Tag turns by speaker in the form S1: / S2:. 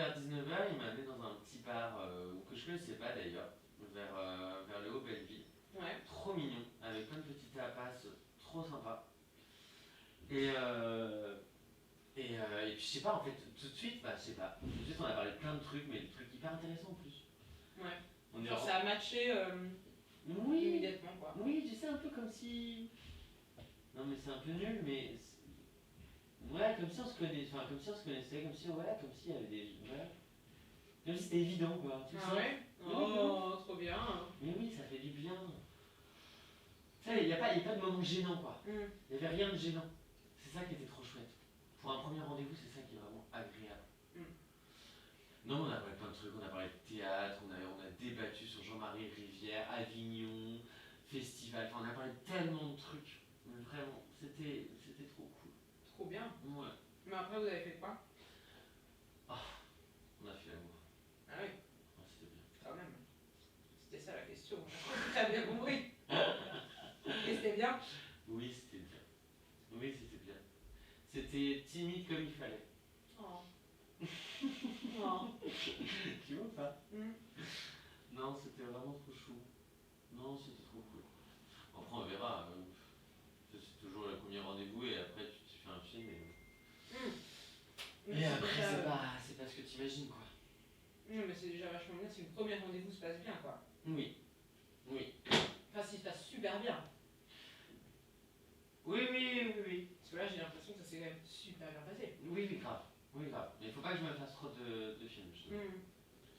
S1: vers 19h, il m'a amené dans un petit bar que je connaissais pas d'ailleurs, vers le Haut-Belleville.
S2: Ouais.
S1: Trop mignon, avec plein de petits tapas, trop sympa. Et puis je sais pas, en fait, tout de suite, bah je sais pas, tout de suite on a parlé de plein de trucs, mais des trucs hyper intéressants en plus.
S2: Ouais.
S1: On est
S2: Genre ça a matché
S1: Oui,
S2: immédiatement quoi.
S1: oui, tu sais, un peu comme si... Non mais c'est un peu nul, mais... Ouais, comme si on se connaissait, enfin comme si on se connaissait, comme si, ouais, comme s'il y avait des... Ouais. Comme si c'était évident quoi, tu
S2: Ah
S1: sais.
S2: ouais.
S1: Oui,
S2: Oh, trop bien.
S1: mais oui, ça fait du bien. Tu sais, y a pas de moment gênant quoi. Il n'y avait rien de gênant. C'est ça qui était trop chouette. Pour un premier rendez-vous, c'est ça qui est vraiment agréable. Non, on a parlé de plein de trucs, on a parlé de théâtre, on a débattu sur Jean-Marie Rivière, Avignon, festival, enfin on a parlé de tellement de trucs. Mais vraiment, c'était trop cool.
S2: Trop bien.
S1: Ouais.
S2: Mais après vous avez fait quoi?
S1: On a fait l'amour.
S2: Ah oui.
S1: Ouais, c'était bien.
S2: Quand même. C'était ça la question. T'as bien compris. Et c'était bien?
S1: Oui, c'était bien. Oui, c'était bien. C'était timide comme il fallait.
S2: Oh. Oh.
S1: Tu vois pas? Non, c'était vraiment trop chou. Non, c'était trop cool. Après, on verra. C'est toujours le premier rendez-vous et après, tu fais un film et après, c'est pas ce que tu imagines, quoi.
S2: Non, mais c'est déjà vachement bien si le premier rendez-vous se passe bien, quoi.
S1: Oui. Oui.
S2: Enfin, s'il se passe super bien.
S1: Oui.
S2: Parce que là, j'ai l'impression que ça s'est quand même super bien passé.
S1: Oui, grave. Oui, grave. Mais il faut pas que je me fasse trop de films, justement.